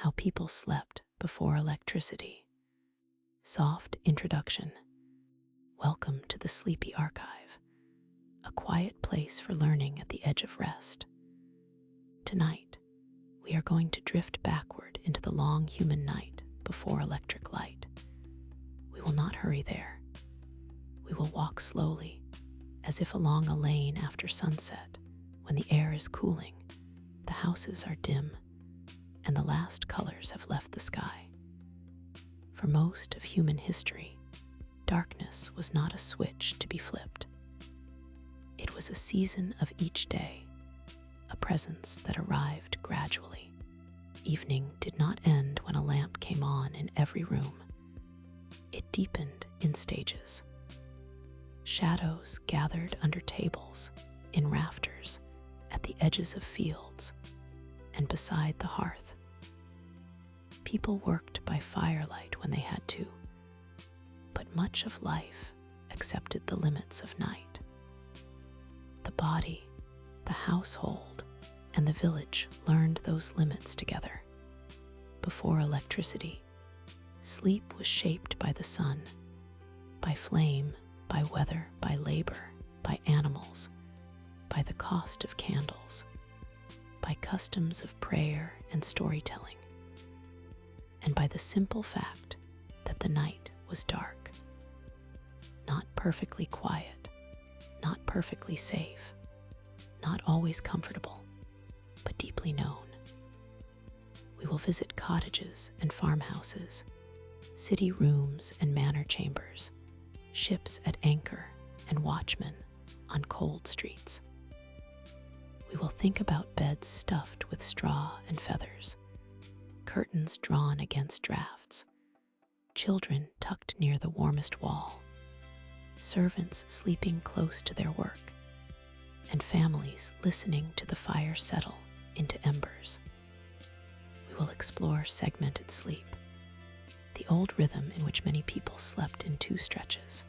How people slept before electricity. Soft introduction. Welcome to the Sleepy Archive, a quiet place for learning at the edge of rest. Tonight, we are going to drift backward into the long human night before electric light. We will not hurry there. We will walk slowly, as if along a lane after sunset, when the air is cooling, the houses are dim, and the last colors have left the sky. For most of human history, darkness was not a switch to be flipped. It was a season of each day, a presence that arrived gradually. Evening did not end when a lamp came on in every room. It deepened in stages. Shadows gathered under tables, in rafters, at the edges of fields, and beside the hearth. People worked by firelight when they had to, but much of life accepted the limits of night. The body, the household, and the village learned those limits together. Before electricity, sleep was shaped by the sun, by flame, by weather, by labor, by animals, by the cost of candles, by customs of prayer and storytelling, and by the simple fact that the night was dark. Not perfectly quiet, not perfectly safe, not always comfortable, but deeply known. We will visit cottages and farmhouses, city rooms and manor chambers, ships at anchor and watchmen on cold streets. We will think about beds stuffed with straw and feathers, curtains drawn against drafts, children tucked near the warmest wall, servants sleeping close to their work, and families listening to the fire settle into embers. We will explore segmented sleep, the old rhythm in which many people slept in two stretches,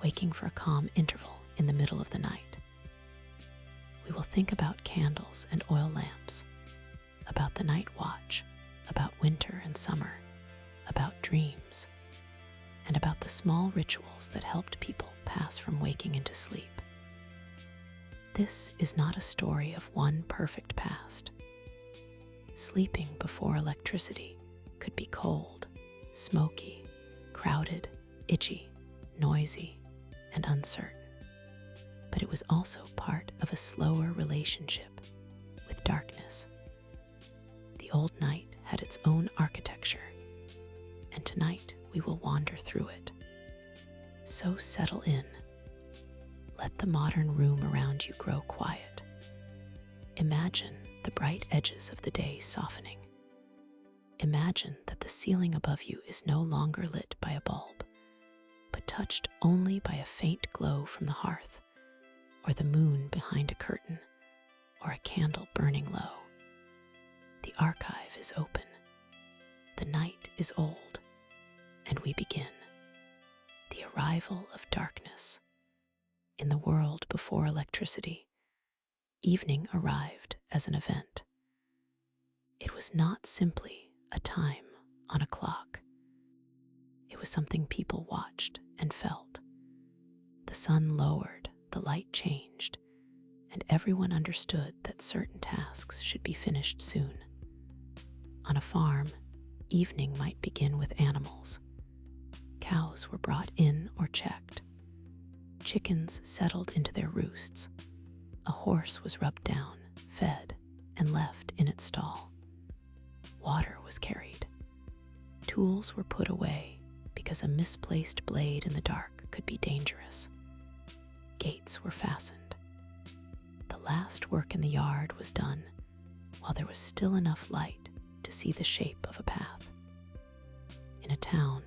waking for a calm interval in the middle of the night. We will think about candles and oil lamps, about the night watch, about winter and summer, about dreams, and about the small rituals that helped people pass from waking into sleep. This is not a story of one perfect past. Sleeping before electricity could be cold, smoky, crowded, itchy, noisy, and uncertain. But it was also part of a slower relationship with darkness. The old night had its own architecture, and tonight we will wander through it. So settle in. Let the modern room around you grow quiet. Imagine the bright edges of the day softening. Imagine that the ceiling above you is no longer lit by a bulb, but touched only by a faint glow from the hearth, or the moon behind a curtain, or a candle burning low. The archive is open. The night is old, and we begin. The arrival of darkness. In the world before electricity, evening arrived as an event. It was not simply a time on a clock. It was something people watched and felt. The sun lowered, the light changed, and everyone understood that certain tasks should be finished soon. On a farm, evening might begin with animals. Cows were brought in or checked. Chickens settled into their roosts. A horse was rubbed down, fed, and left in its stall. Water was carried. Tools were put away because a misplaced blade in the dark could be dangerous. Gates were fastened. The last work in the yard was done while there was still enough light to see the shape of a path. In a town,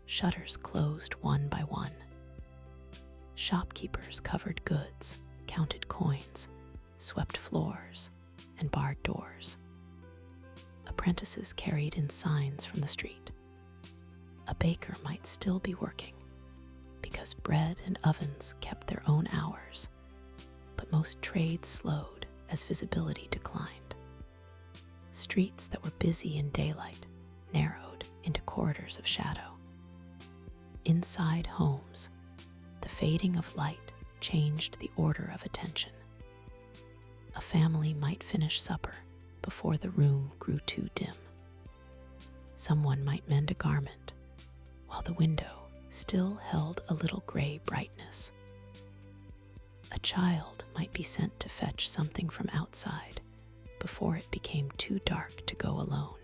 shutters closed one by one. Shopkeepers covered goods, counted coins, swept floors, and barred doors. Apprentices carried in signs from the street. A baker might still be working, because bread and ovens kept their own hours, but most trades slowed as visibility declined. Streets that were busy in daylight narrowed into corridors of shadow. Inside homes, the fading of light changed the order of attention. A family might finish supper before the room grew too dim. Someone might mend a garment while the window still held a little gray brightness. A child might be sent to fetch something from outside before it became too dark to go alone.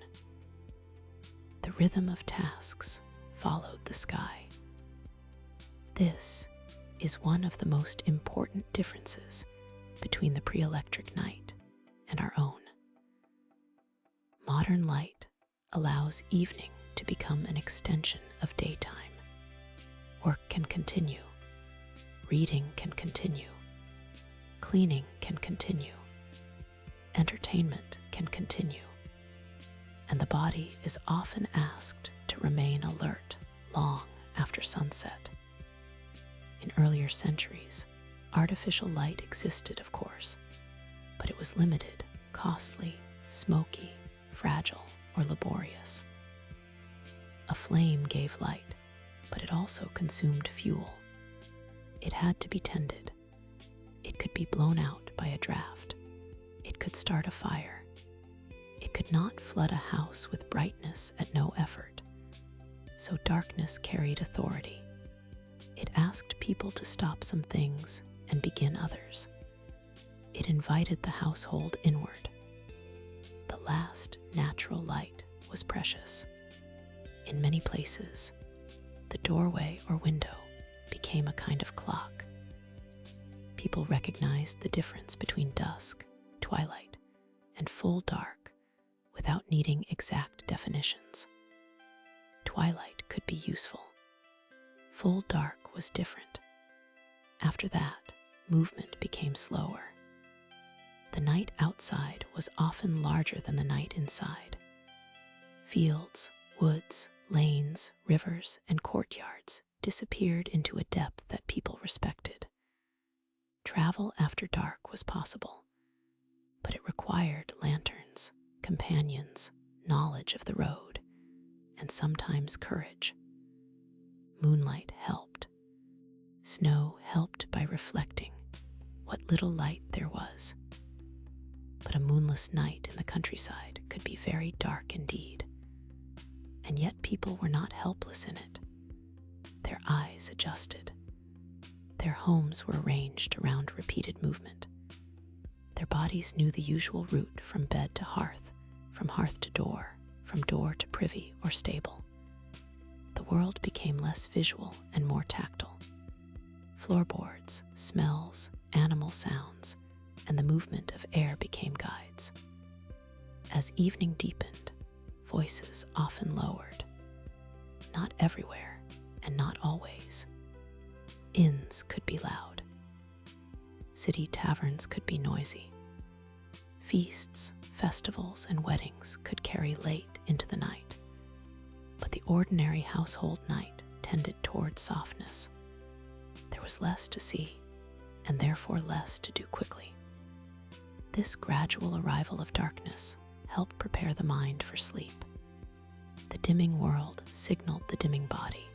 The rhythm of tasks followed the sky. This is one of the most important differences between the pre-electric night and our own. Modern light allows evening to become an extension of daytime. Work can continue, reading can continue, cleaning can continue, entertainment can continue, and the body is often asked to remain alert long after sunset. In earlier centuries, artificial light existed, of course, but it was limited, costly, smoky, fragile, or laborious. A flame gave light, but it also consumed fuel. It had to be tended. It could be blown out by a draft. It could start a fire. It could not flood a house with brightness at no effort. So darkness carried authority. It asked people to stop some things and begin others. It invited the household inward. The last natural light was precious. In many places, the doorway or window became a kind of clock. People recognized the difference between dusk, twilight, and full dark without needing exact definitions. Twilight could be useful. Full dark was different. After that, movement became slower. The night outside was often larger than the night inside. Fields, woods, lanes, rivers, and courtyards disappeared into a depth that people respected. Travel after dark was possible, but it required lanterns, companions, knowledge of the road, and sometimes courage. Moonlight helped. Snow helped by reflecting what little light there was. But a moonless night in the countryside could be very dark indeed. And yet people were not helpless in it. Their eyes adjusted. Their homes were arranged around repeated movement. Their bodies knew the usual route from bed to hearth, from hearth to door, from door to privy or stable. The world became less visual and more tactile. Floorboards, smells, animal sounds, and the movement of air became guides. As evening deepened, voices often lowered. Not everywhere, and not always. Inns could be loud. City taverns could be noisy. Feasts, festivals, and weddings could carry late into the night. But the ordinary household night tended toward softness. There was less to see, and therefore less to do quickly. This gradual arrival of darkness helped prepare the mind for sleep. The dimming world signaled the dimming body.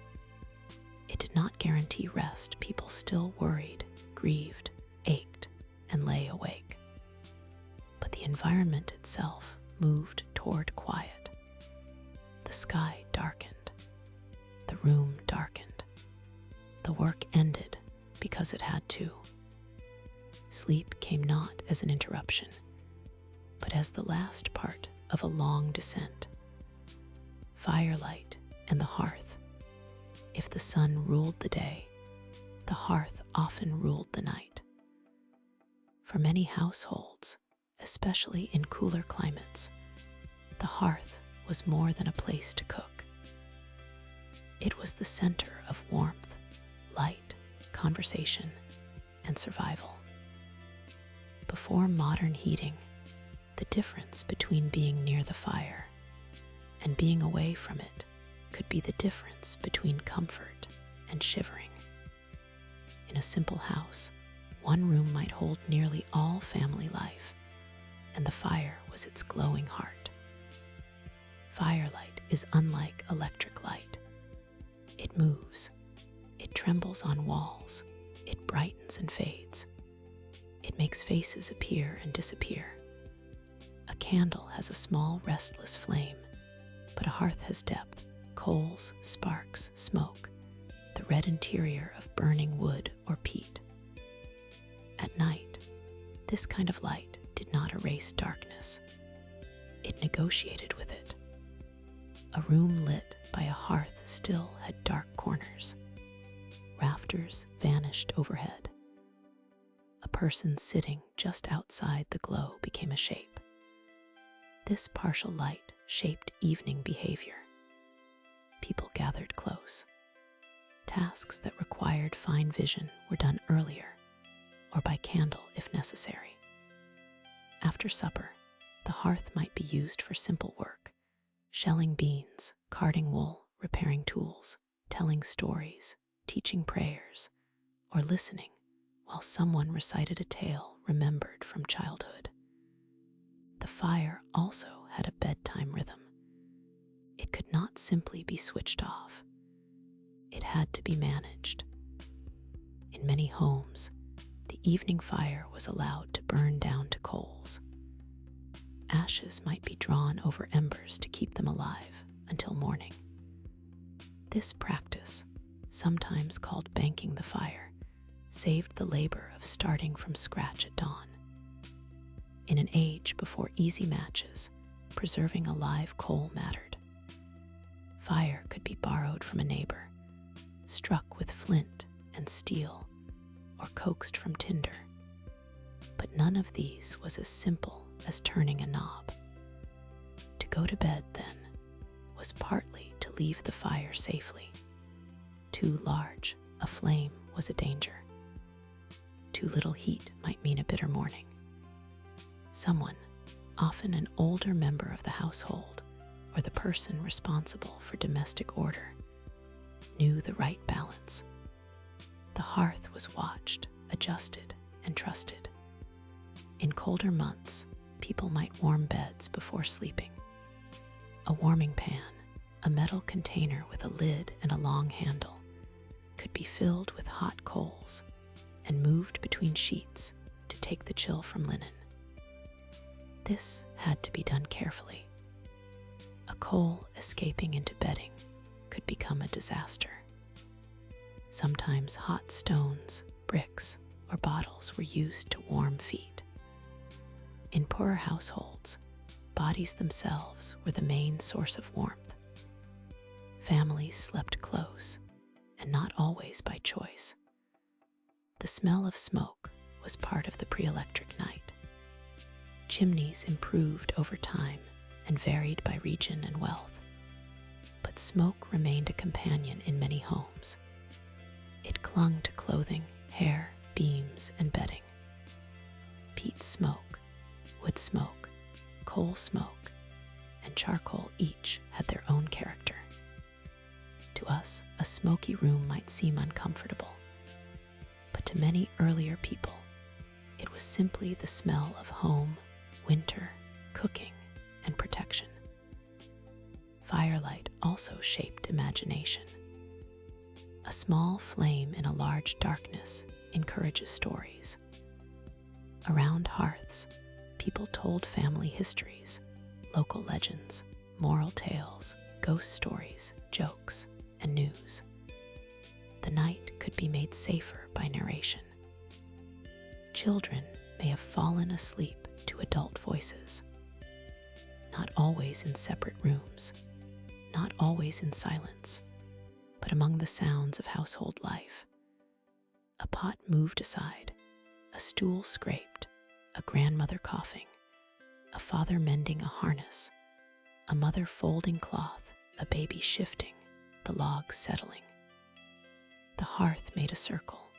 It did not guarantee rest. People still worried, grieved, ached, and lay awake. But the environment itself moved toward quiet. The sky darkened. The room darkened. The work ended because it had to. Sleep came not as an interruption, but as the last part of a long descent. Firelight and the hearth. If the sun ruled the day, the hearth often ruled the night. For many households, especially in cooler climates, the hearth was more than a place to cook. It was the center of warmth, light, conversation, and survival. Before modern heating, the difference between being near the fire and being away from it could be the difference between comfort and shivering. In a simple house, one room might hold nearly all family life, and the fire was its glowing heart. Firelight is unlike electric light. It moves, it trembles on walls, it brightens and fades. It makes faces appear and disappear. A candle has a small, restless flame, but a hearth has depth, coals, sparks, smoke, the red interior of burning wood or peat. At night, this kind of light did not erase darkness. It negotiated with it. A room lit by a hearth still had dark corners. Rafters vanished overhead. A person sitting just outside the glow became a shape. This partial light shaped evening behavior. People gathered close. Tasks that required fine vision were done earlier, or by candle if necessary. After supper, the hearth might be used for simple work, shelling beans, carding wool, repairing tools, telling stories, teaching prayers, or listening while someone recited a tale remembered from childhood. The fire also had a bedtime rhythm. It could not simply be switched off. It had to be managed. In many homes, the evening fire was allowed to burn down to coals. Ashes might be drawn over embers to keep them alive until morning. This practice, sometimes called banking the fire, saved the labor of starting from scratch at dawn. In an age before easy matches, preserving a live coal mattered. Fire could be borrowed from a neighbor, struck with flint and steel, or coaxed from tinder. But none of these was as simple as turning a knob. To go to bed, then, was partly to leave the fire safely. Too large a flame was a danger. Too little heat might mean a bitter morning. Someone, often an older member of the household, or the person responsible for domestic order, knew the right balance. The hearth was watched, adjusted, and trusted. In colder months, people might warm beds before sleeping. A warming pan, a metal container with a lid and a long handle, could be filled with hot coals and moved between sheets to take the chill from linen. This had to be done carefully. A coal escaping into bedding could become a disaster. Sometimes hot stones, bricks, or bottles were used to warm feet. In poorer households, bodies themselves were the main source of warmth. Families slept close, and not always by choice. The smell of smoke was part of the pre-electric night. Chimneys improved over time and varied by region and wealth, but smoke remained a companion in many homes. It clung to clothing, hair, beams, and bedding. Peat smoke, wood smoke, coal smoke, and charcoal each had their own character. To us, a smoky room might seem uncomfortable, but to many earlier people, it was simply the smell of home, winter, cooking, and protection. Firelight also shaped imagination. A small flame in a large darkness encourages stories. Around hearths, people told family histories, local legends, moral tales, ghost stories, jokes, and news. The night could be made safer by narration. Children may have fallen asleep to adult voices. Not always in separate rooms, not always in silence, but among the sounds of household life. A pot moved aside, a stool scraped, a grandmother coughing, a father mending a harness, a mother folding cloth, a baby shifting, the logs settling. The hearth made a circle.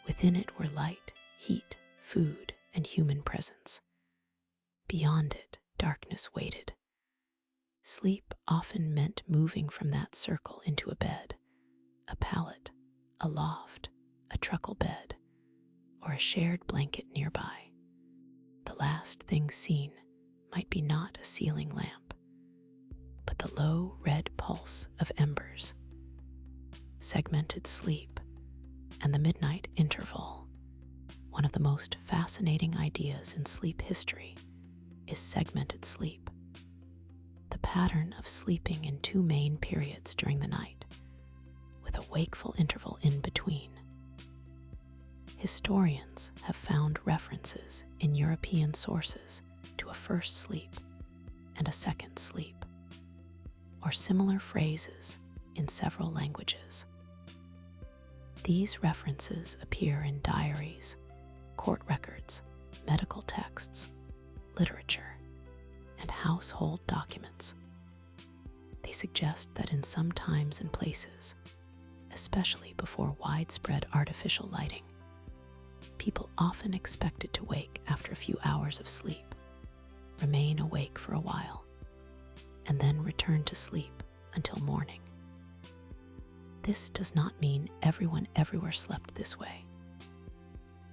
Within it were light, heat, food, and human presence. Beyond it, darkness waited. Sleep often meant moving from that circle into a bed, a pallet, a loft, a truckle bed, or a shared blanket nearby. The last thing seen might be not a ceiling lamp, low red pulse of embers. Segmented sleep and the midnight interval. One of the most fascinating ideas in sleep history is segmented sleep, the pattern of sleeping in two main periods during the night, with a wakeful interval in between. Historians have found references in European sources to a first sleep and a second sleep, or similar phrases in several languages. These references appear in diaries, court records, medical texts, literature, and household documents. They suggest that in some times and places, especially before widespread artificial lighting, people often expected to wake after a few hours of sleep, remain awake for a while, and then return to sleep until morning. This does not mean everyone everywhere slept this way.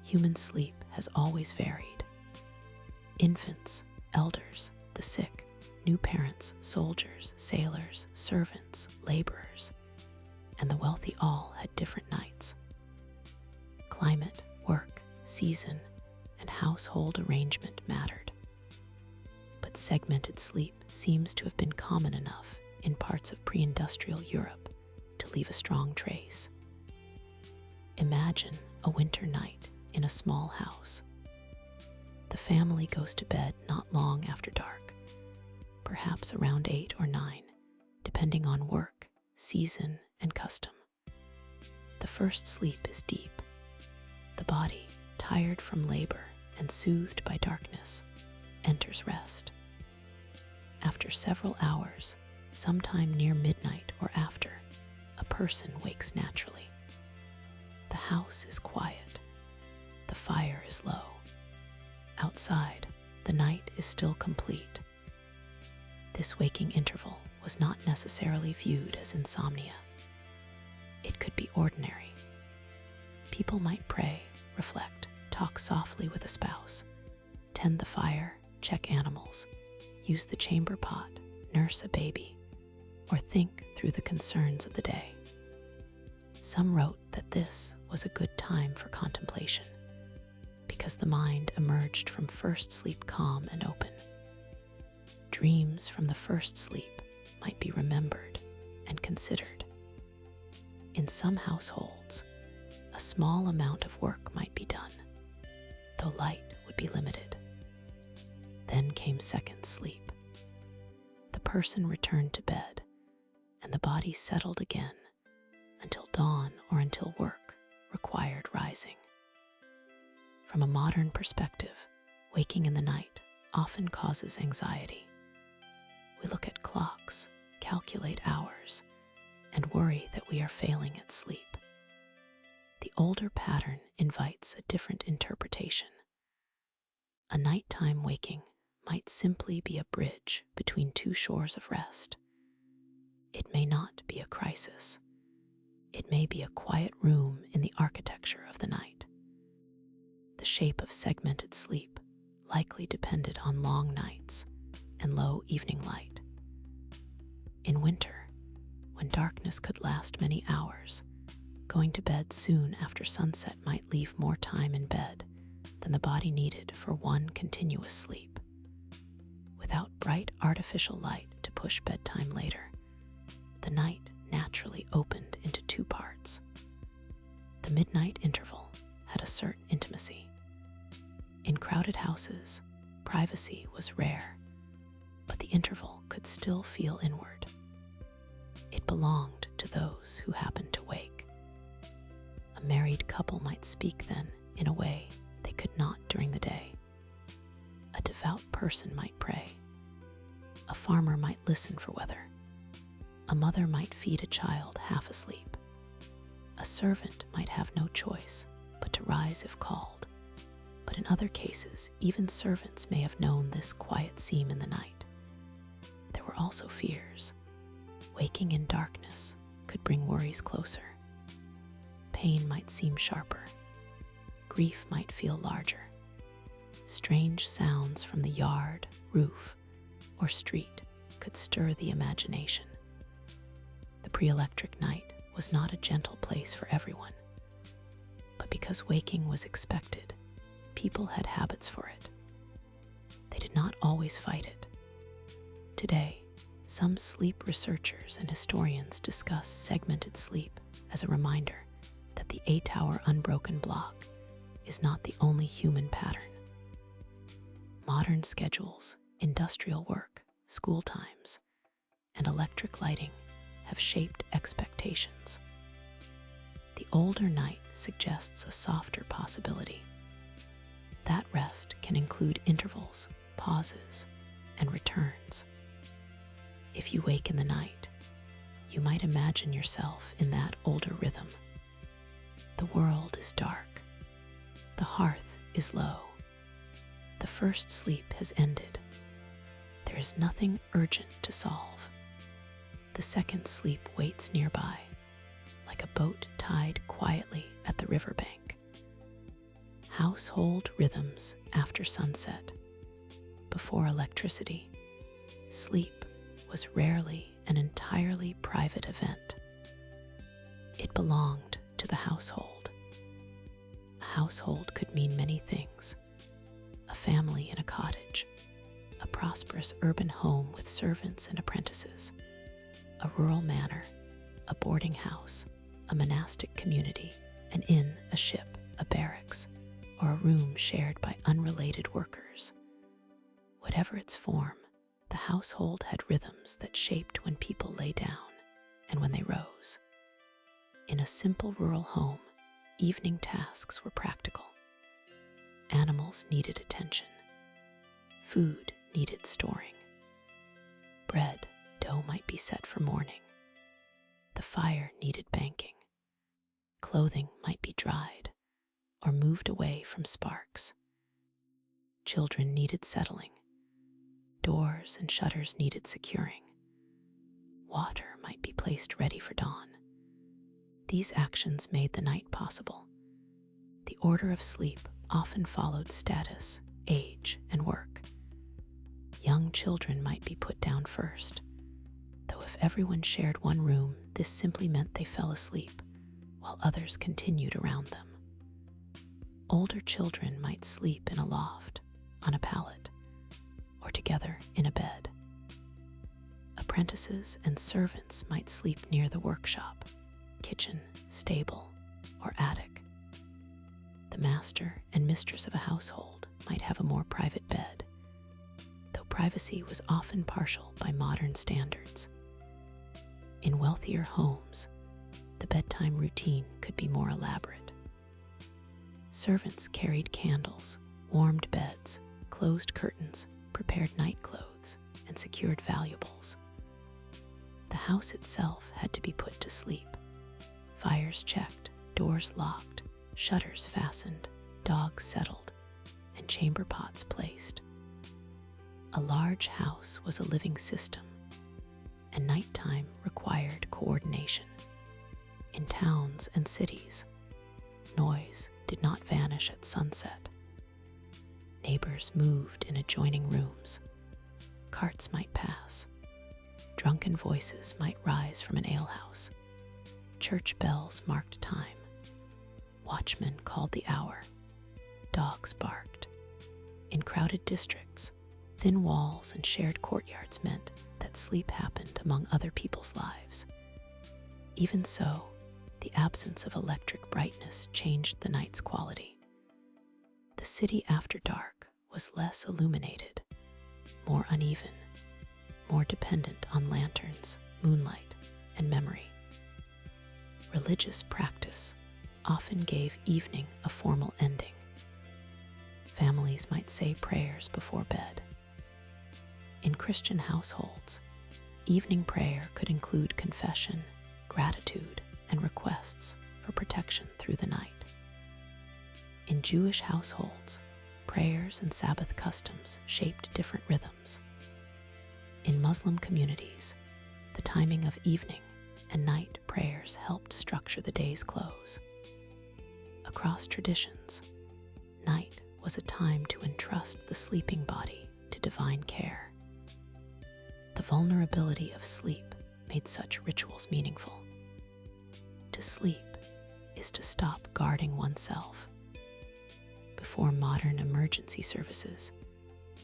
Human sleep has always varied. Infants, elders, the sick, new parents, soldiers, sailors, servants, laborers, and the wealthy all had different nights. Climate, work, season, and household arrangement mattered. But segmented sleep seems to have been common enough in parts of pre-industrial Europe to leave a strong trace. Imagine a winter night in a small house. The family goes to bed not long after dark, perhaps around 8 or 9, depending on work, season, and custom. The first sleep is deep. The body, tired from labor and soothed by darkness, enters rest. After several hours, sometime near midnight or after, a person wakes naturally. The house is quiet. The fire is low. Outside, the night is still complete. This waking interval was not necessarily viewed as insomnia. It could be ordinary. People might pray, reflect, talk softly with a spouse, tend the fire, check animals, use the chamber pot, nurse a baby, or think through the concerns of the day. Some wrote that this was a good time for contemplation, because the mind emerged from first sleep calm and open. Dreams from the first sleep might be remembered and considered. In some households, a small amount of work might be done, though light would be limited. Then came second sleep. The person returned to bed, and the body settled again until dawn or until work required rising. From a modern perspective, waking in the night often causes anxiety. We look at clocks, calculate hours, and worry that we are failing at sleep. The older pattern invites a different interpretation. A nighttime waking might simply be a bridge between two shores of rest. It may not be a crisis. It may be a quiet room in the architecture of the night. The shape of segmented sleep likely depended on long nights and low evening light. In winter, when darkness could last many hours, going to bed soon after sunset might leave more time in bed than the body needed for one continuous sleep. Without bright artificial light to push bedtime later, the night naturally opened into two parts. The midnight interval had a certain intimacy. In crowded houses, privacy was rare, but the interval could still feel inward. It belonged to those who happened to wake. A married couple might speak then in a way they could not during the day. A devout person might pray. A farmer might listen for weather. A mother might feed a child half asleep. A servant might have no choice but to rise if called. But in other cases, even servants may have known this quiet seam in the night. There were also fears. Waking in darkness could bring worries closer. Pain might seem sharper. Grief might feel larger. Strange sounds from the yard, roof, or street could stir the imagination. The pre-electric night was not a gentle place for everyone, but because waking was expected, people had habits for it. They did not always fight it. Today, some sleep researchers and historians discuss segmented sleep as a reminder that the 8-hour unbroken block is not the only human pattern. Modern schedules, industrial work, school times, and electric lighting have shaped expectations. The older night suggests a softer possibility. That rest can include intervals, pauses, and returns. If you wake in the night, you might imagine yourself in that older rhythm. The world is dark. The hearth is low. The first sleep has ended. There is nothing urgent to solve. The second sleep waits nearby, like a boat tied quietly at the riverbank. Household rhythms after sunset. Before electricity, sleep was rarely an entirely private event. It belonged to the household. A household could mean many things. A family in a cottage, a prosperous urban home with servants and apprentices, a rural manor, a boarding house, a monastic community, an inn, a ship, a barracks, or a room shared by unrelated workers. Whatever its form, the household had rhythms that shaped when people lay down and when they rose. In a simple rural home, evening tasks were practical. Animals needed attention. Food needed storing. Bread, dough might be set for morning. The fire needed banking. Clothing might be dried or moved away from sparks. Children needed settling. Doors and shutters needed securing. Water might be placed ready for dawn. These actions made the night possible. The order of sleep often followed status, age, and work. Young children might be put down first, though if everyone shared one room, this simply meant they fell asleep, while others continued around them. Older children might sleep in a loft, on a pallet, or together in a bed. Apprentices and servants might sleep near the workshop, kitchen, stable, or attic. The master and mistress of a household might have a more private bed, though privacy was often partial by modern standards. In wealthier homes, the bedtime routine could be more elaborate. Servants carried candles, warmed beds, closed curtains, prepared night clothes, and secured valuables. The house itself had to be put to sleep. Fires checked, doors locked, shutters fastened, dogs settled, and chamber pots placed. A large house was a living system, and nighttime required coordination. In towns and cities, noise did not vanish at sunset. Neighbors moved in adjoining rooms. Carts might pass. Drunken voices might rise from an alehouse. Church bells marked time. Watchmen called the hour. Dogs barked. In crowded districts, thin walls and shared courtyards meant that sleep happened among other people's lives. Even so, the absence of electric brightness changed the night's quality. The city after dark was less illuminated, more uneven, more dependent on lanterns, moonlight, and memory. Religious practice often gave evening a formal ending. Families might say prayers before bed. In Christian households, evening prayer could include confession, gratitude, and requests for protection through the night. In Jewish households, prayers and Sabbath customs shaped different rhythms. In Muslim communities, the timing of evening and night prayers helped structure the day's close. Across traditions, night was a time to entrust the sleeping body to divine care. The vulnerability of sleep made such rituals meaningful. To sleep is to stop guarding oneself. Before modern emergency services,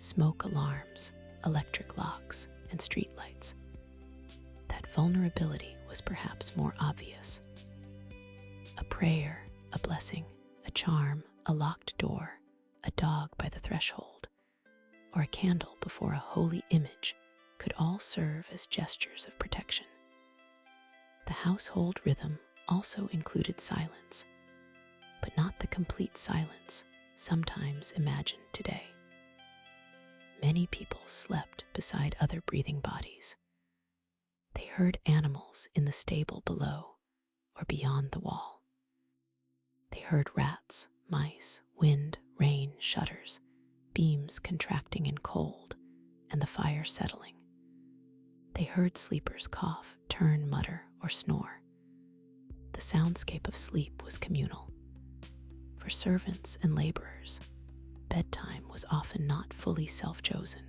smoke alarms, electric locks, and streetlights, that vulnerability was perhaps more obvious. A prayer, a blessing, a charm, a locked door, a dog by the threshold, or a candle before a holy image could all serve as gestures of protection. The household rhythm also included silence, but not the complete silence sometimes imagined today. Many people slept beside other breathing bodies. They heard animals in the stable below or beyond the wall. They heard rats, mice, wind, rain, shutters, beams contracting in cold, and the fire settling. They heard sleepers cough, turn, mutter, or snore. The soundscape of sleep was communal. For servants and laborers, bedtime was often not fully self-chosen.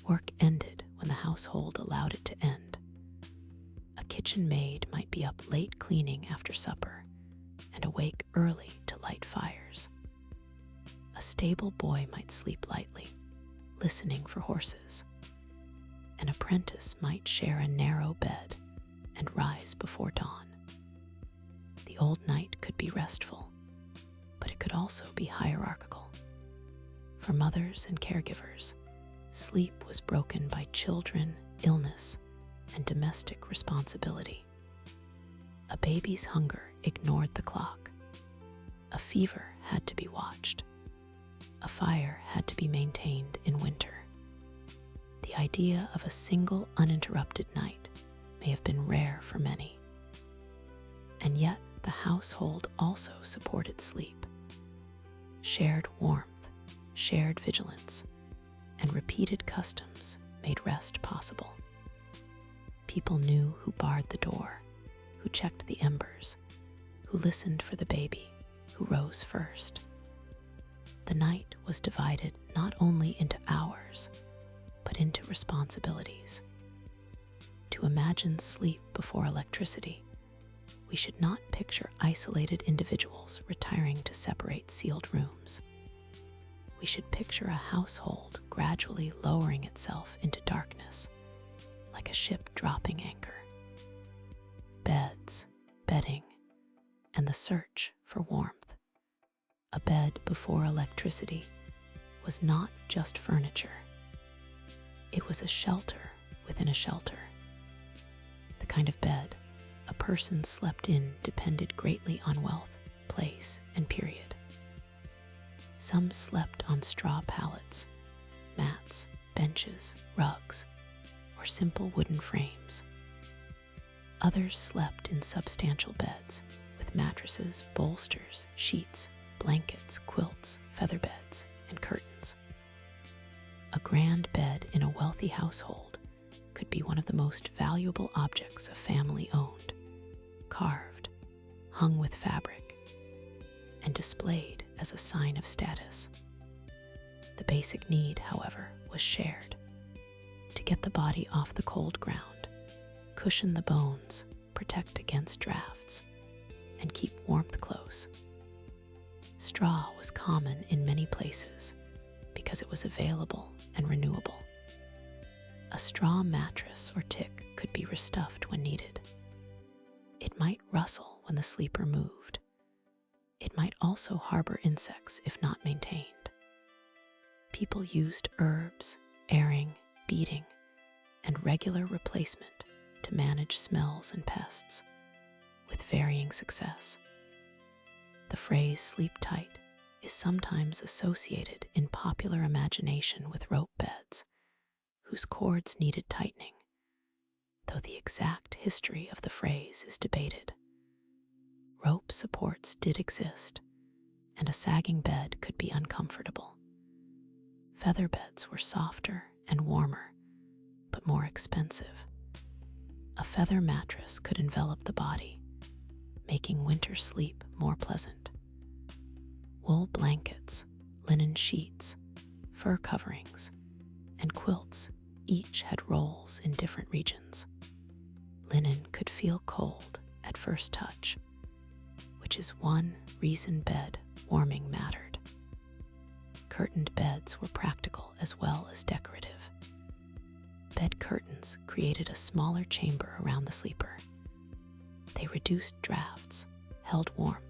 Work ended when the household allowed it to end. A kitchen maid might be up late cleaning after supper and awake early to light fires. A stable boy might sleep lightly, listening for horses. An apprentice might share a narrow bed and rise before dawn. The old night could be restful, but it could also be hierarchical. For mothers and caregivers, sleep was broken by children, illness, and domestic responsibility. A baby's hunger ignored the clock. A fever had to be watched. A fire had to be maintained in winter. The idea of a single uninterrupted night may have been rare for many. And yet the household also supported sleep. Shared warmth, shared vigilance, and repeated customs made rest possible. People knew who barred the door, who checked the embers, who listened for the baby, who rose first. The night was divided not only into hours, but into responsibilities. To imagine sleep before electricity, we should not picture isolated individuals retiring to separate sealed rooms. We should picture a household gradually lowering itself into darkness, like a ship dropping anchor. Beds, bedding, and the search for warmth. A bed before electricity was not just furniture. It was a shelter within a shelter. The kind of bed a person slept in depended greatly on wealth, place, and period. Some slept on straw pallets, mats, benches, rugs, or simple wooden frames. Others slept in substantial beds with mattresses, bolsters, sheets, blankets, quilts, feather beds, and curtains. A grand bed in a wealthy household could be one of the most valuable objects a family owned, carved, hung with fabric, and displayed as a sign of status. The basic need, however, was shared. To get the body off the cold ground, cushion the bones, protect against drafts, and keep warmth close. Straw was common in many places because it was available and renewable. A straw mattress or tick could be restuffed when needed. It might rustle when the sleeper moved. It might also harbor insects if not maintained. People used herbs, airing, beating, and regular replacement to manage smells and pests, with varying success. The phrase "sleep tight" is sometimes associated in popular imagination with rope beds, whose cords needed tightening, though the exact history of the phrase is debated. Rope supports did exist, and a sagging bed could be uncomfortable. Feather beds were softer and warmer, but more expensive. A feather mattress could envelop the body, making winter sleep more pleasant. Wool blankets, linen sheets, fur coverings, and quilts Each had roles in different regions. Linen could feel cold at first touch, which is one reason bed warming mattered. Curtained beds were practical as well as decorative. Bed curtains created a smaller chamber around the sleeper. They reduced drafts, held warmth,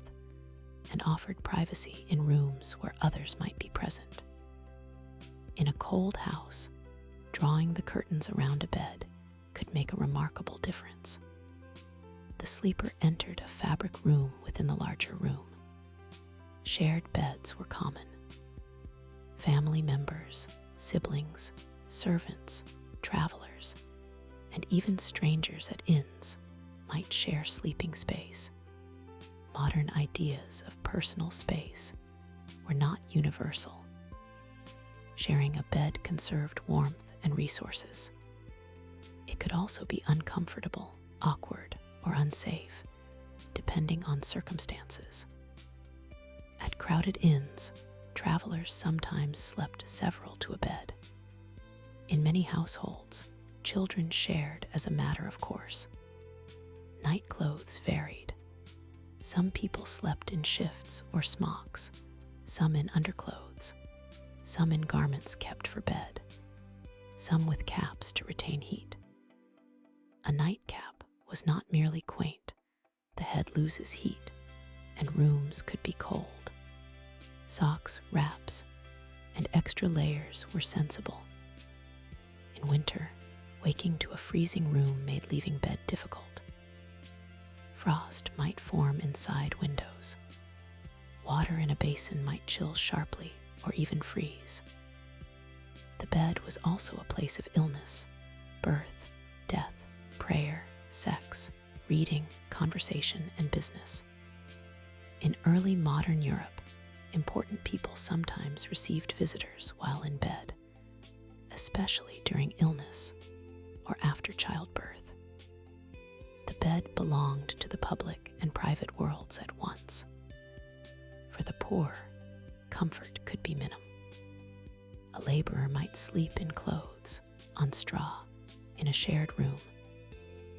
and offered privacy in rooms where others might be present. In a cold house, drawing the curtains around a bed could make a remarkable difference. The sleeper entered a fabric room within the larger room. Shared beds were common. Family members, siblings, servants, travelers, and even strangers at inns might share sleeping space. Modern ideas of personal space were not universal. Sharing a bed conserved warmth and resources. It could also be uncomfortable, awkward, or unsafe, depending on circumstances. At crowded inns, travelers sometimes slept several to a bed. In many households, children shared as a matter of course. Night clothes varied. Some people slept in shifts or smocks, some in underclothes, some in garments kept for bed, some with caps to retain heat. A nightcap was not merely quaint. The head loses heat, and rooms could be cold. Socks, wraps, and extra layers were sensible. In winter, waking to a freezing room made leaving bed difficult. Frost might form inside windows. Water in a basin might chill sharply or even freeze. The bed was also a place of illness, birth, death, prayer, sex, reading, conversation, and business. In early modern Europe, important people sometimes received visitors while in bed, especially during illness or after childbirth. The bed belonged to the public and private worlds at once. For the poor, comfort could be minimal. A laborer might sleep in clothes, on straw, in a shared room,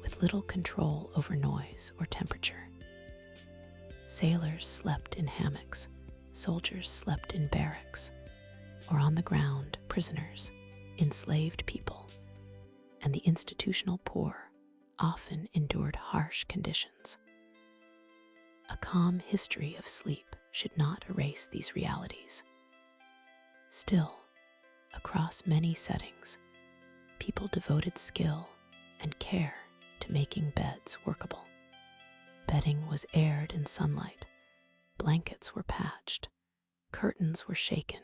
with little control over noise or temperature. Sailors slept in hammocks, soldiers slept in barracks, or on the ground, prisoners, enslaved people, and the institutional poor often endured harsh conditions. A calm history of sleep should not erase these realities. Still, across many settings, people devoted skill and care to making beds workable. Bedding was aired in sunlight, blankets were patched, curtains were shaken,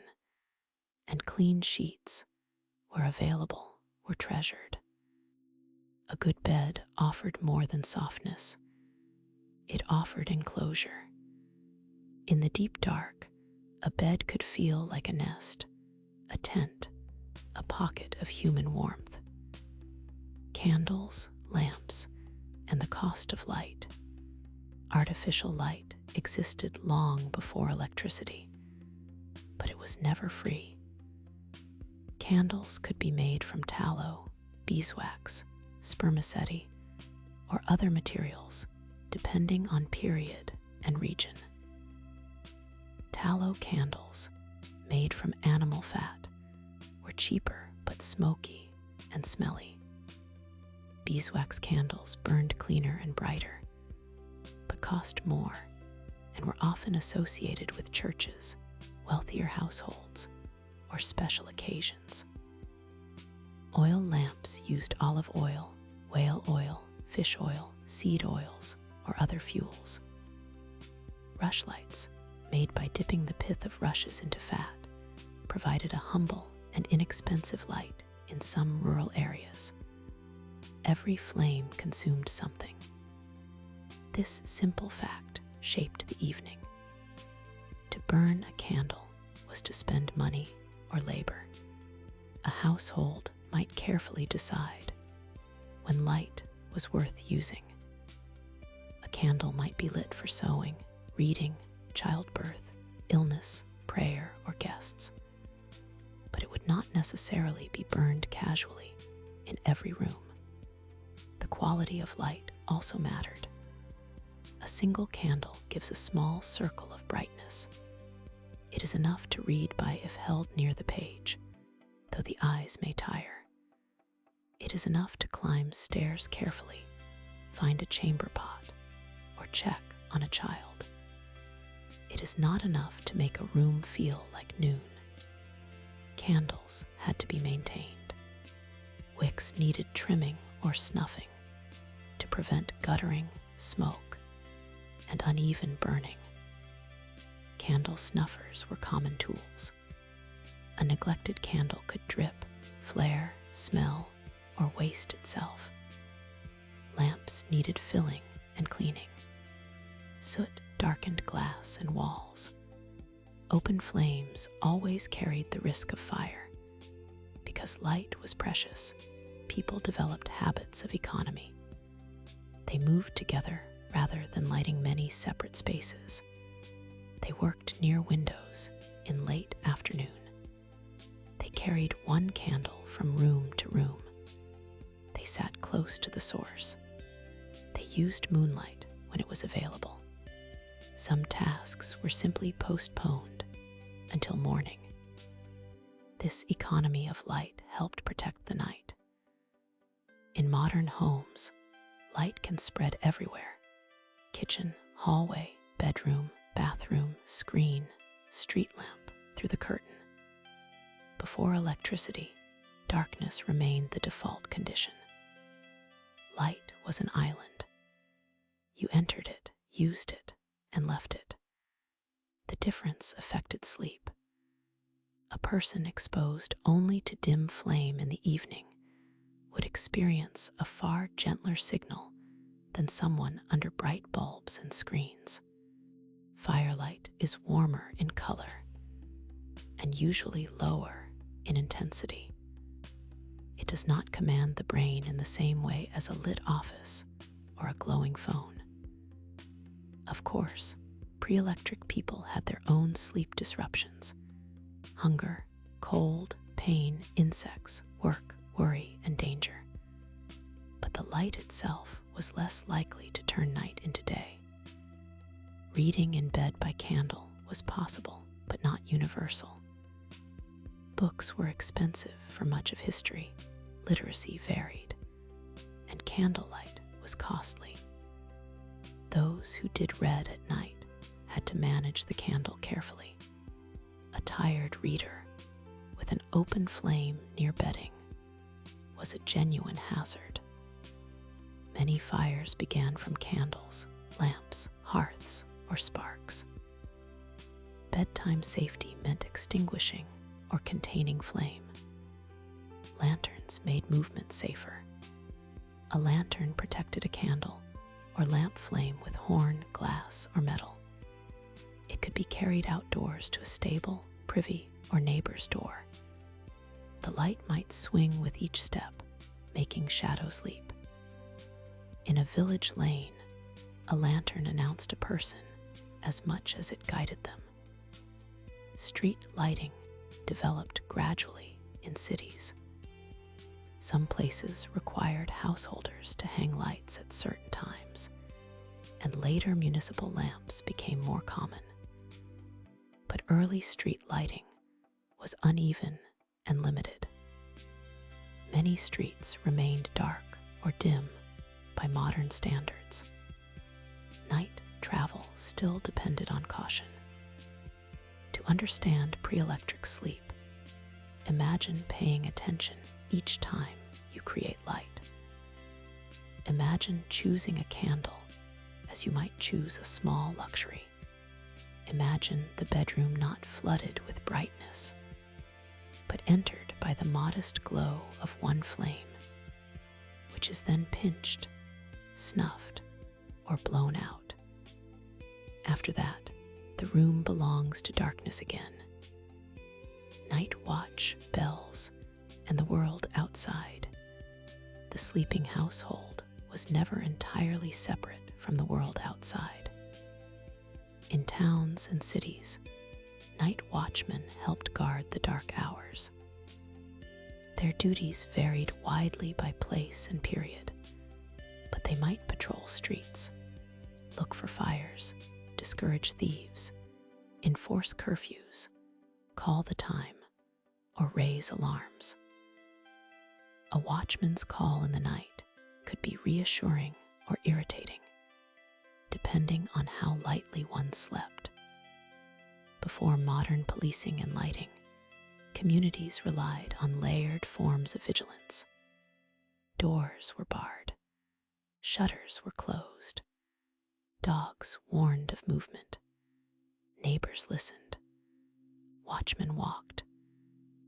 and clean sheets, where available, were treasured. A good bed offered more than softness. It offered enclosure. In the deep dark, a bed could feel like a nest, a tent, a pocket of human warmth. Candles, lamps, and the cost of light. Artificial light existed long before electricity, but it was never free. Candles could be made from tallow, beeswax, spermaceti, or other materials, depending on period and region. Tallow candles, made from animal fat, were cheaper but smoky and smelly. Beeswax candles burned cleaner and brighter, but cost more and were often associated with churches, wealthier households, or special occasions. Oil lamps used olive oil, whale oil, fish oil, seed oils, or other fuels. Rushlights, made by dipping the pith of rushes into fat, provided a humble and inexpensive light in some rural areas. Every flame consumed something. This simple fact shaped the evening. To burn a candle was to spend money or labor. A household might carefully decide when light was worth using. A candle might be lit for sewing, reading, childbirth, illness, prayer, or guests. But it would not necessarily be burned casually. in every room. The quality of light also mattered. A single candle gives a small circle of brightness. It is enough to read by if held near the page, though the eyes may tire. It is enough to climb stairs carefully, find a chamber pot, or check on a child. It is not enough to make a room feel like noon. Candles had to be maintained. Wicks needed trimming or snuffing to prevent guttering, smoke, and uneven burning. Candle snuffers were common tools. A neglected candle could drip, flare, smell, or waste itself. Lamps needed filling and cleaning. Soot darkened glass and walls. Open flames always carried the risk of fire. Because light was precious, people developed habits of economy. They moved together rather than lighting many separate spaces. They worked near windows in late afternoon. They carried one candle from room to room. They sat close to the source. They used moonlight when it was available. Some tasks were simply postponed until morning. This economy of light helped protect the night. In modern homes, light can spread everywhere. Kitchen, hallway, bedroom, bathroom, screen, street lamp, through the curtain. Before electricity, darkness remained the default condition. Light was an island. You entered it, used it, and left it. The difference affected sleep. A person exposed only to dim flame in the evening would experience a far gentler signal than someone under bright bulbs and screens. Firelight is warmer in color and usually lower in intensity. It does not command the brain in the same way as a lit office or a glowing phone. Of course, pre-electric people had their own sleep disruptions: hunger, cold, pain, insects, work, worry, and danger. But the light itself was less likely to turn night into day. Reading in bed by candle was possible, but not universal. Books were expensive for much of history, literacy varied, and candlelight was costly. Those who did read at night had to manage the candle carefully. A tired reader with an open flame near bedding was a genuine hazard. Many fires began from candles, lamps, hearths, or sparks. Bedtime safety meant extinguishing or containing flame. Lanterns made movement safer. A lantern protected a candle or lamp flame with horn, glass, or metal. It could be carried outdoors to a stable, privy, or neighbor's door. The light might swing with each step, making shadows leap. In a village lane, a lantern announced a person as much as it guided them. Street lighting developed gradually in cities. Some places required householders to hang lights at certain times, and later municipal lamps became more common. But early street lighting was uneven and limited. Many streets remained dark or dim by modern standards. Night travel still depended on caution. To understand pre-electric sleep, imagine paying attention each time you create light. Imagine choosing a candle as you might choose a small luxury. Imagine the bedroom not flooded with brightness, but entered by the modest glow of one flame, which is then pinched, snuffed, or blown out. After that, the room belongs to darkness again. Night watch, bells, and the world outside. The sleeping household was never entirely separate from the world outside. In towns and cities, night watchmen helped guard the dark hours. Their duties varied widely by place and period, but they might patrol streets, look for fires, discourage thieves, enforce curfews, call the time, or raise alarms. A watchman's call in the night could be reassuring or irritating, depending on how lightly one slept. Before modern policing and lighting, communities relied on layered forms of vigilance. Doors were barred, shutters were closed, dogs warned of movement, neighbors listened, watchmen walked,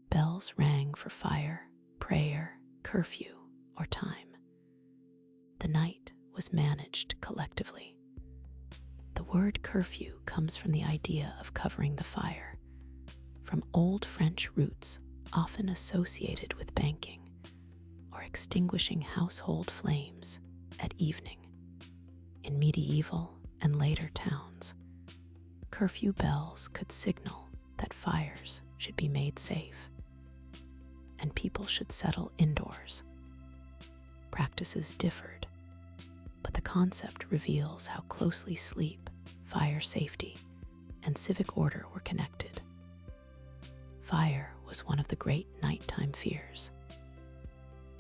bells rang for fire, prayer, curfew, or time. The night was managed collectively. The word curfew comes from the idea of covering the fire, from Old French roots often associated with banking or extinguishing household flames at evening. In medieval and later towns, curfew bells could signal that fires should be made safe and people should settle indoors. Practices differed, but the concept reveals how closely sleep, fire safety, and civic order were connected. Fire was one of the great nighttime fears.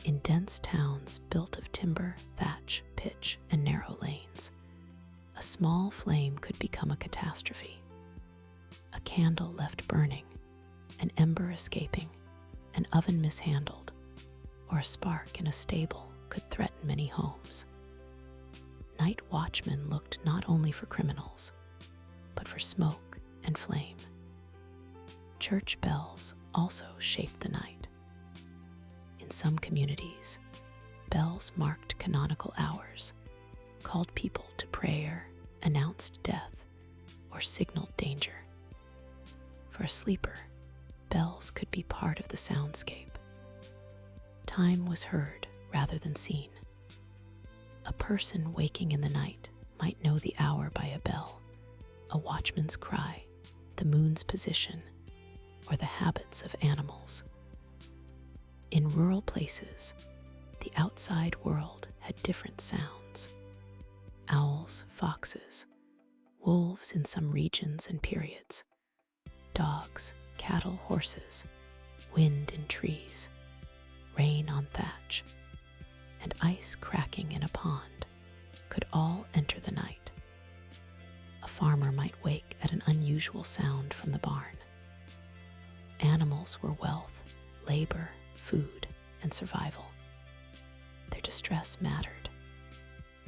In dense towns built of timber, thatch, pitch, and narrow lanes, a small flame could become a catastrophe. A candle left burning, an ember escaping, an oven mishandled, or a spark in a stable could threaten many homes. Night watchmen looked not only for criminals, but for smoke and flame. Church bells also shaped the night. In some communities, bells marked canonical hours, called people to prayer, announced death, or signaled danger. For a sleeper, bells could be part of the soundscape. Time was heard rather than seen. A person waking in the night might know the hour by a bell, a watchman's cry, the moon's position, or the habits of animals. In rural places, the outside world had different sounds. Owls, foxes, wolves in some regions and periods, dogs, cattle, horses, wind in trees, rain on thatch, and ice cracking in a pond could all enter the night. A farmer might wake at an unusual sound from the barn. Animals were wealth, labor, food, and survival. Their distress mattered.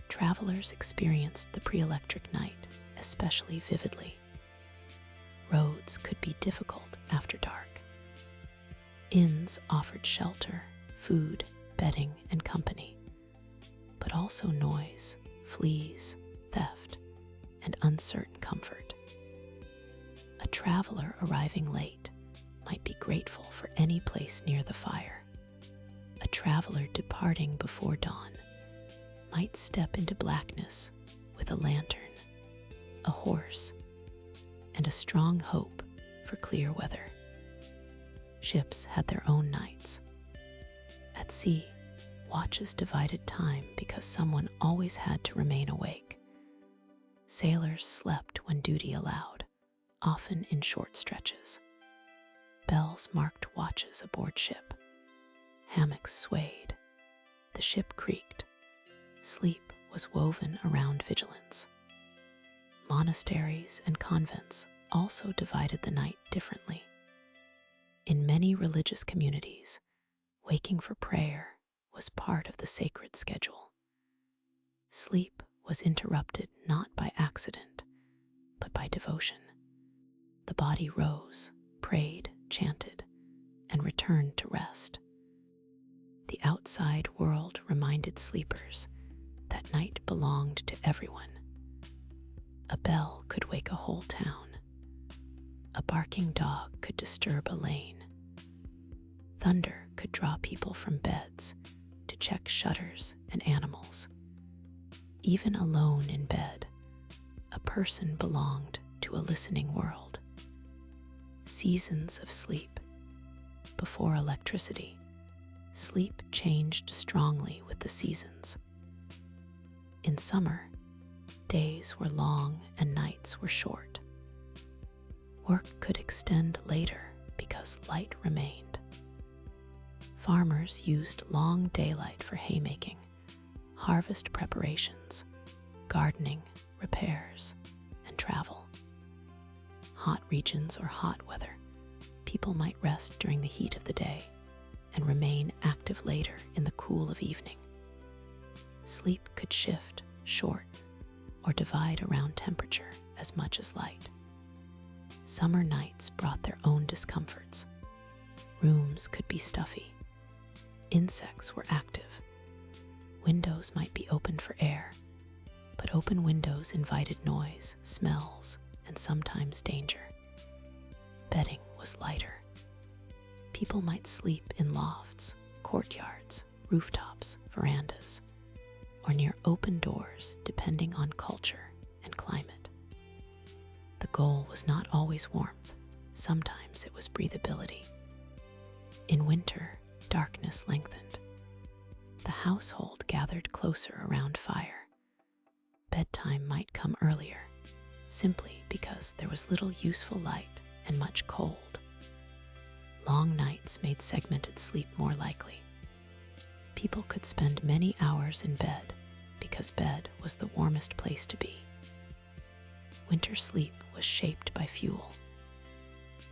Travelers experienced the pre-electric night especially vividly. Roads could be difficult after dark. Inns offered shelter, food, bedding, and company, but also noise, fleas, theft, and uncertain comfort. A traveler arriving late might be grateful for any place near the fire. A traveler departing before dawn might step into blackness with a lantern, a horse, and a strong hope for clear weather. Ships had their own nights. At sea, watches divided time because someone always had to remain awake. Sailors slept when duty allowed, often in short stretches. Bells marked watches aboard ship. Hammocks swayed. The ship creaked. Sleep was woven around vigilance. Monasteries and convents also divided the night differently. In many religious communities, waking for prayer was part of the sacred schedule. Sleep was interrupted not by accident, but by devotion. The body rose, prayed, chanted, and returned to rest. The outside world reminded sleepers that night belonged to everyone. A bell could wake a whole town. A barking dog could disturb a lane. Thunder could draw people from beds to check shutters and animals. Even alone in bed, a person belonged to a listening world. Seasons of sleep. Before electricity, Sleep changed strongly with the seasons. In summer, days were long and nights were short. Work could extend later because light remained. Farmers used long daylight for haymaking, harvest preparations, gardening, repairs, and travel. Hot regions or hot weather, people might rest during the heat of the day and remain active later in the cool of evening. Sleep could shift, shorten, or divide around temperature as much as light. Summer nights brought their own discomforts. Rooms could be stuffy. Insects were active. Windows might be opened for air, but open windows invited noise, smells, and sometimes danger. Bedding was lighter. People might sleep in lofts, courtyards, rooftops, verandas, or near open doors depending on culture and climate. The goal was not always warmth, sometimes it was breathability. In winter, darkness lengthened. The household gathered closer around fire. Bedtime might come earlier, simply because there was little useful light and much cold. Long nights made segmented sleep more likely. People could spend many hours in bed because bed was the warmest place to be. Winter sleep was shaped by fuel.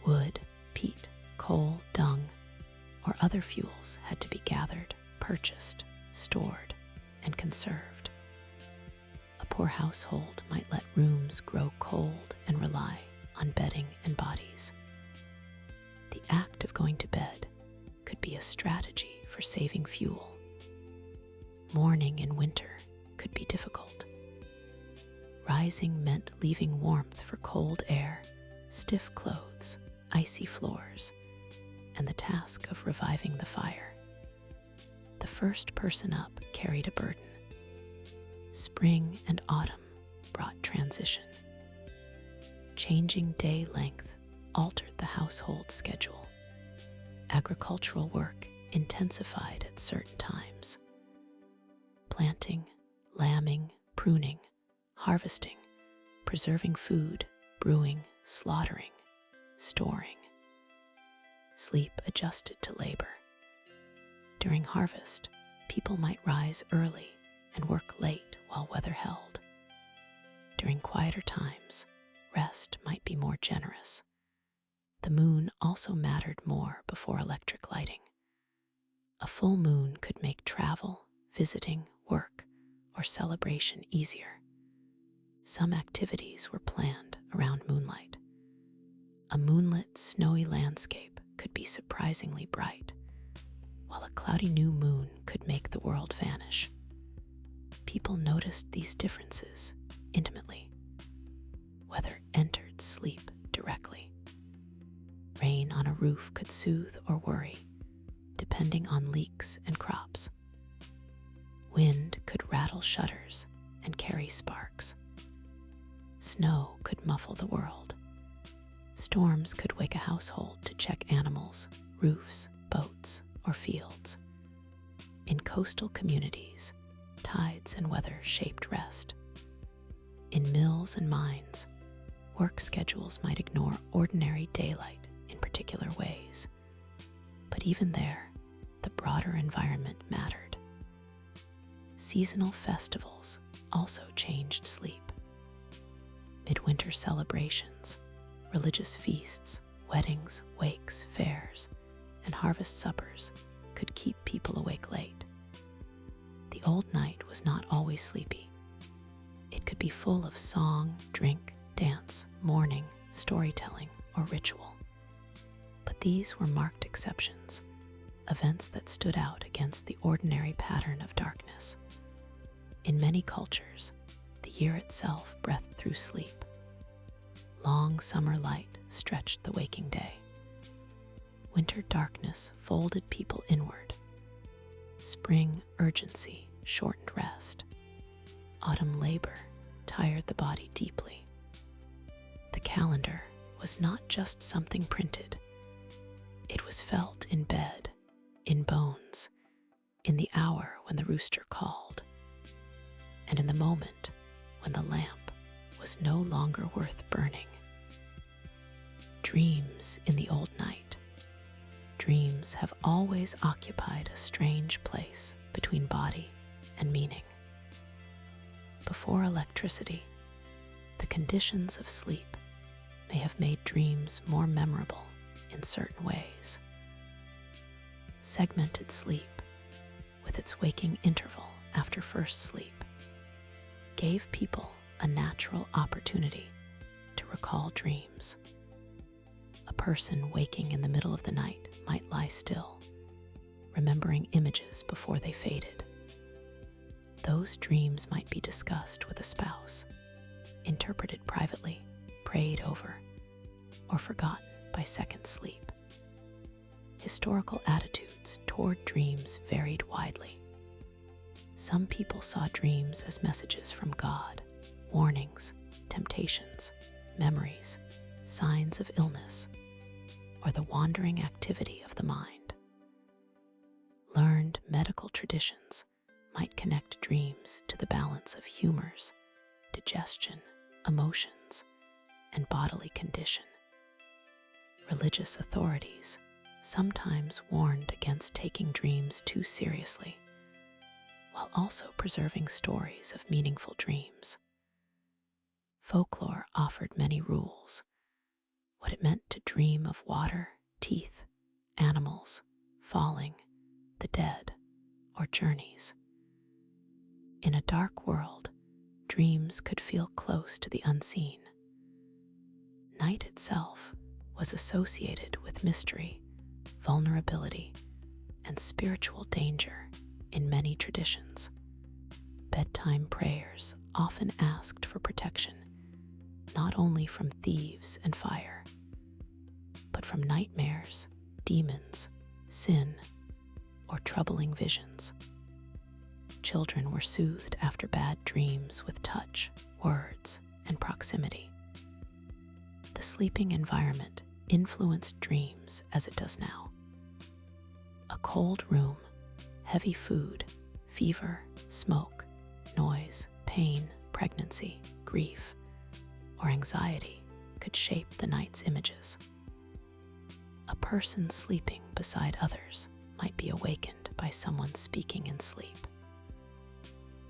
Wood, peat, coal, dung, or other fuels had to be gathered, purchased, stored, and conserved. A poor household might let rooms grow cold and rely on bedding and bodies. The act of going to bed could be a strategy for saving fuel. Mourning in winter could be difficult. Rising meant leaving warmth for cold air, stiff clothes, icy floors, and the task of reviving the fire. The first person up carried a burden. Spring and autumn brought transition. Changing day length altered the household schedule. Agricultural work intensified at certain times. Planting, lambing, pruning, harvesting, preserving food, brewing, slaughtering, storing. Sleep adjusted to labor. During harvest, people might rise early and work late while weather held. During quieter times, rest might be more generous. The moon also mattered more before electric lighting. A full moon could make travel, visiting, work, or celebration easier. Some activities were planned around moonlight. A moonlit, snowy landscape could be surprisingly bright, while a cloudy new moon could make the world vanish. People noticed these differences intimately. Weather entered sleep directly. Rain on a roof could soothe or worry, depending on leaks and crops. Wind could rattle shutters and carry sparks. Snow could muffle the world. Storms could wake a household to check animals, roofs, boats, or fields. In coastal communities, tides and weather shaped rest. In mills and mines, work schedules might ignore ordinary daylight in particular ways. But even there, the broader environment mattered. Seasonal festivals also changed sleep. Midwinter celebrations, religious feasts, weddings, wakes, fairs, and harvest suppers could keep people awake late. The old night was not always sleepy. It could be full of song, drink, dance, mourning, storytelling, or ritual. But these were marked exceptions, events that stood out against the ordinary pattern of darkness. In many cultures, the year itself breathed through sleep. Long summer light stretched the waking day. Winter darkness folded people inward. Spring urgency shortened rest. Autumn labor tired the body deeply. The calendar was not just something printed. It was felt in bed, in bones, in the hour when the rooster called, and in the moment when the lamp was no longer worth burning. Dreams in the old night. Dreams have always occupied a strange place between body and meaning. Before electricity, the conditions of sleep may have made dreams more memorable in certain ways. Segmented sleep, with its waking interval after first sleep, gave people a natural opportunity to recall dreams. A person waking in the middle of the night might lie still, remembering images before they faded. Those dreams might be discussed with a spouse, interpreted privately, prayed over, or forgotten by second sleep. Historical attitudes toward dreams varied widely. Some people saw dreams as messages from God, warnings, temptations, memories, signs of illness, or the wandering activity of the mind. Learned medical traditions might connect dreams to the balance of humors, digestion, emotions, and bodily condition. Religious authorities sometimes warned against taking dreams too seriously, while also preserving stories of meaningful dreams. Folklore offered many rules: what it meant to dream of water, teeth, animals, falling, the dead, or journeys. In a dark world, dreams could feel close to the unseen. Night itself was associated with mystery, vulnerability, and spiritual danger in many traditions. Bedtime prayers often asked for protection, not only from thieves and fire, but from nightmares, demons, sin, or troubling visions. Children were soothed after bad dreams with touch, words, and proximity. The sleeping environment influenced dreams as it does now. A cold room, heavy food, fever, smoke, noise, pain, pregnancy, grief, or anxiety could shape the night's images. A person sleeping beside others might be awakened by someone speaking in sleep.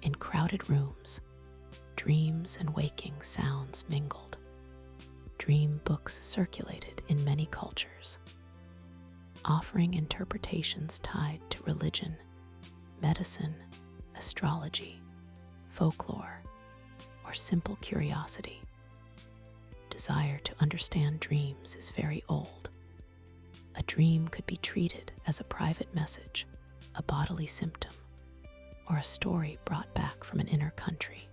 In crowded rooms, dreams and waking sounds mingled. Dream books circulated in many cultures, offering interpretations tied to religion, medicine, astrology, folklore, or simple curiosity. Desire to understand dreams is very old. A dream could be treated as a private message, a bodily symptom, or a story brought back from an inner country.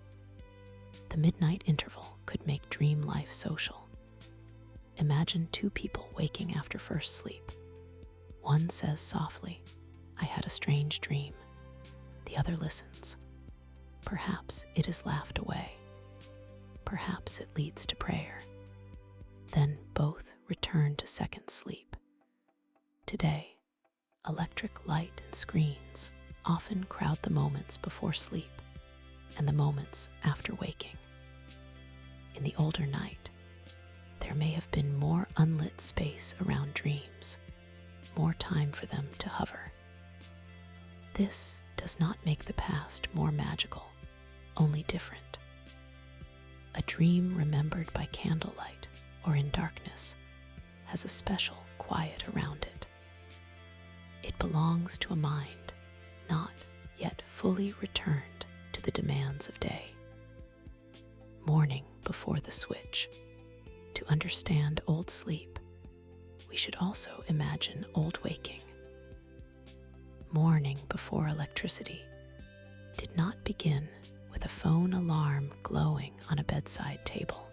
The midnight interval could make dream life social. Imagine two people waking after first sleep. One says softly, "I had a strange dream." The other listens. Perhaps it is laughed away. Perhaps it leads to prayer. Then both return to second sleep. Today, electric light and screens often crowd the moments before sleep and the moments after waking. In the older night, there may have been more unlit space around dreams, more time for them to hover. This does not make the past more magical, only different. A dream remembered by candlelight or in darkness has a special quiet around it. It belongs to a mind not yet fully returned to the demands of day. Morning before the switch. To understand old sleep, we should also imagine old waking. Morning before electricity did not begin with a phone alarm glowing on a bedside table.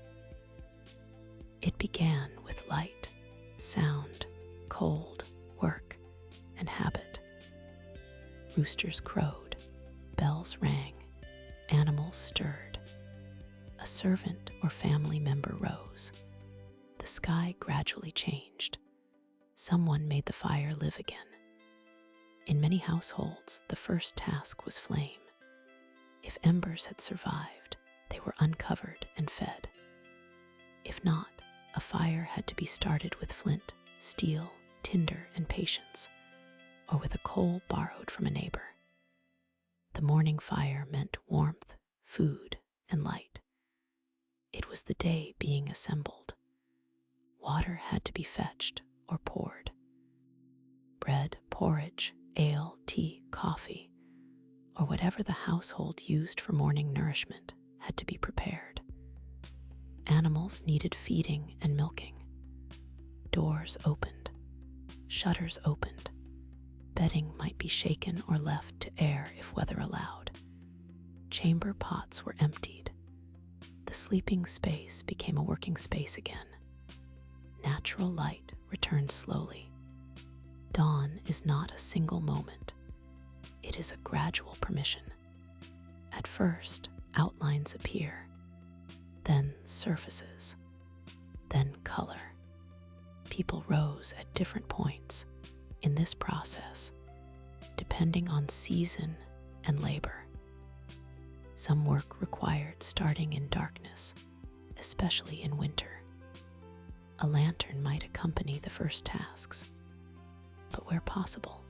It began with light, sound, cold, work, and habit. Roosters crowed, bells rang, animals stirred. A servant or family member rose. The sky gradually changed. Someone made the fire live again. In many households, the first task was flame. If embers had survived, they were uncovered and fed. If not, a fire had to be started with flint, steel, tinder, and patience, or with a coal borrowed from a neighbor. The morning fire meant warmth, food, and light. It was the day being assembled. Water had to be fetched or poured. Bread, porridge, ale, tea, coffee, or whatever the household used for morning nourishment had to be prepared. Animals needed feeding and milking. Doors opened, shutters opened. Bedding might be shaken or left to air if weather allowed. Chamber pots were emptied. The sleeping space became a working space again. Natural light returned slowly. Dawn is not a single moment. It is a gradual permission. At first, outlines appear, then surfaces, then color. People rose at different points in this process, depending on season and labor. Some work required starting in darkness, especially in winter. A lantern might accompany the first tasks, but where possible,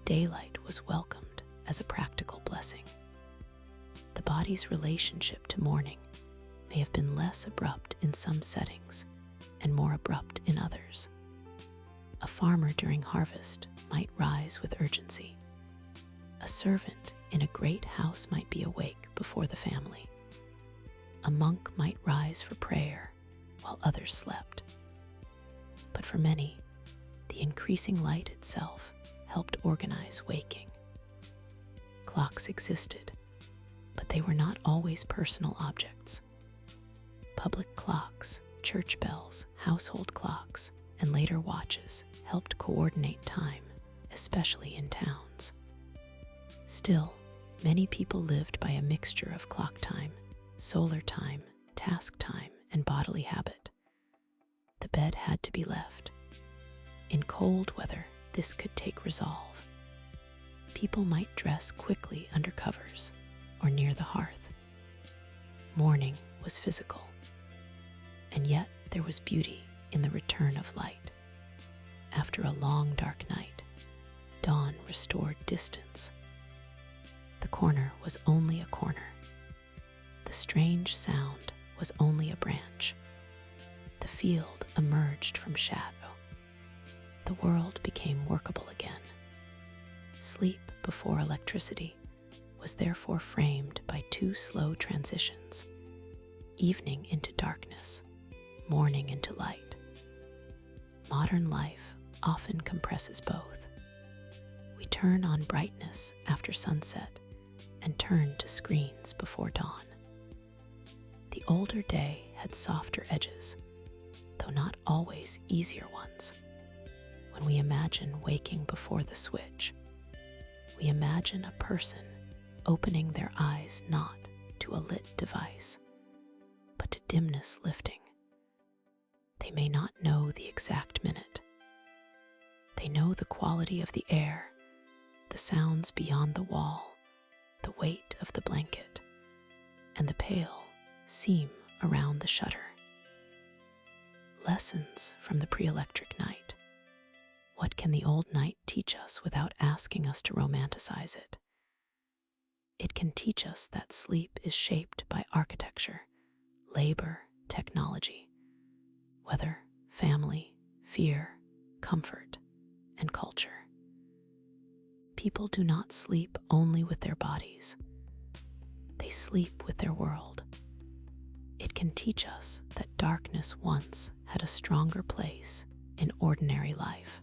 daylight was welcomed as a practical blessing. The body's relationship to morning may have been less abrupt in some settings and more abrupt in others. A farmer during harvest might rise with urgency. A servant in a great house might be awake before the family. A monk might rise for prayer while others slept. But for many, the increasing light itself helped organize waking. Clocks existed, but they were not always personal objects. Public clocks, church bells, household clocks, and later watches helped coordinate time, especially in towns. Still, many people lived by a mixture of clock time, solar time, task time, and bodily habit. The bed had to be left. In cold weather, this could take resolve. People might dress quickly under covers or near the hearth. Morning was physical, and yet there was beauty in the return of light. After a long dark night, dawn restored distance. The corner was only a corner. The strange sound was only a branch. The field emerged from shadow. The world became workable again. Sleep before electricity was therefore framed by two slow transitions: evening into darkness, morning into light. Modern life often compresses both. We turn on brightness after sunset and turn to screens before dawn. The older day had softer edges, though not always easier ones. When we imagine waking before the switch, we imagine a person opening their eyes not to a lit device, but to dimness lifting. They may not know the exact minute. They know the quality of the air, the sounds beyond the wall, the weight of the blanket, and the pale seam around the shutter. Lessons from the pre-electric night. What can the old night teach us without asking us to romanticize it? It can teach us that sleep is shaped by architecture, labor, technology, weather, family, fear, comfort, and culture. People do not sleep only with their bodies. They sleep with their world. It can teach us that darkness once had a stronger place in ordinary life.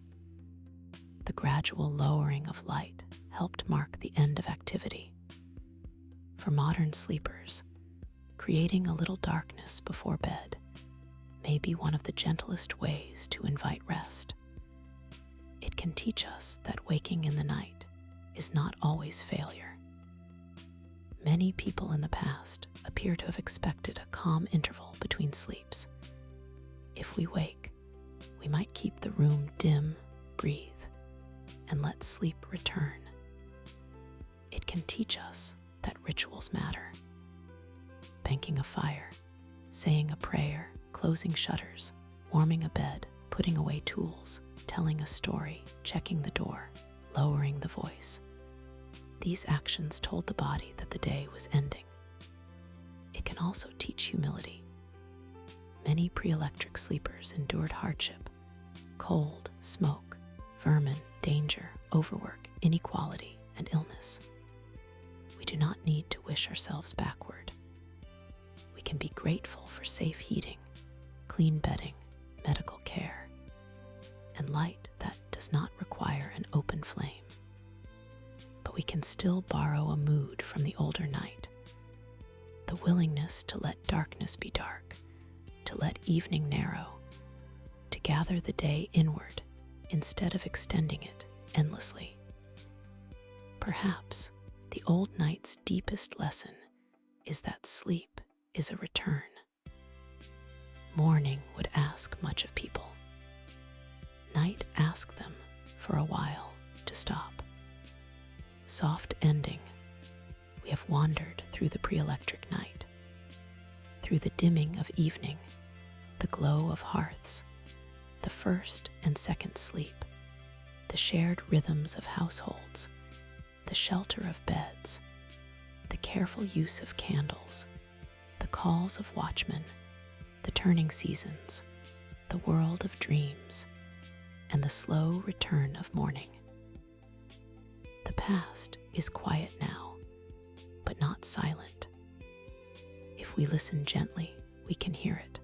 The gradual lowering of light helped mark the end of activity. For modern sleepers, creating a little darkness before bed may be one of the gentlest ways to invite rest. It can teach us that waking in the night is not always failure. Many people in the past appear to have expected a calm interval between sleeps. If we wake, we might keep the room dim, breathe, and let sleep return. It can teach us that rituals matter. Banking a fire, saying a prayer, closing shutters, warming a bed, putting away tools, telling a story, checking the door, lowering the voice. These actions told the body that the day was ending. It can also teach humility. Many pre-electric sleepers endured hardship, cold, smoke, vermin, danger, overwork, inequality, and illness. We do not need to wish ourselves backward. We can be grateful for safe heating, clean bedding, medical care, and light that does not require an open flame. But we can still borrow a mood from the older night, the willingness to let darkness be dark, to let evening narrow, to gather the day inward instead of extending it endlessly. Perhaps the old night's deepest lesson is that sleep is a return. Morning would ask much of people. Night asked them for a while to stop. Soft ending, we have wandered through the pre-electric night, through the dimming of evening, the glow of hearths, the first and second sleep, the shared rhythms of households, the shelter of beds, the careful use of candles, the calls of watchmen, the turning seasons, the world of dreams, and the slow return of morning. The past is quiet now, but not silent. If we listen gently, we can hear it.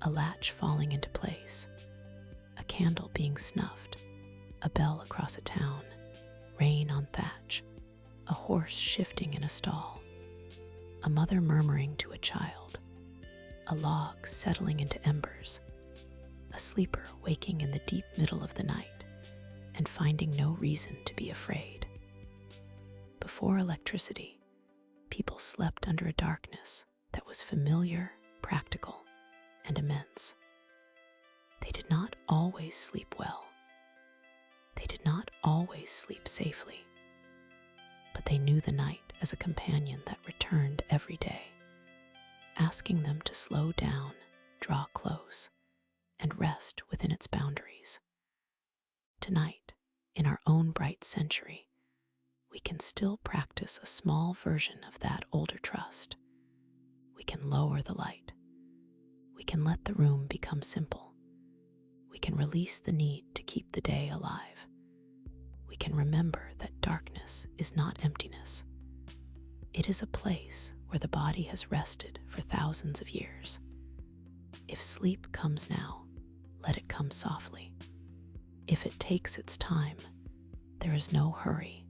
A latch falling into place, a candle being snuffed, a bell across a town, rain on thatch, a horse shifting in a stall, a mother murmuring to a child, a log settling into embers, a sleeper waking in the deep middle of the night and finding no reason to be afraid. Before electricity, people slept under a darkness that was familiar, practical, and immense. They did not always sleep well. They did not always sleep safely. But they knew the night as a companion that returned every day, asking them to slow down, draw close, and rest within its boundaries. Tonight, in our own bright century, we can still practice a small version of that older trust. We can lower the light. We can let the room become simple. We can release the need to keep the day alive. We can remember that darkness is not emptiness. It is a place where the body has rested for thousands of years. If sleep comes now, let it come softly. If it takes its time, there is no hurry.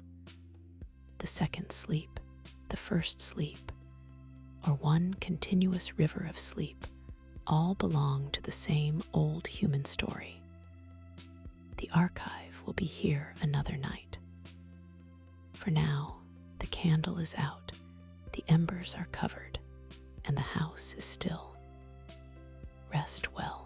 The second sleep, the first sleep, or one continuous river of sleep, all belong to the same old human story. The archive will be here another night. For now, the candle is out, the embers are covered, and the house is still. Rest well.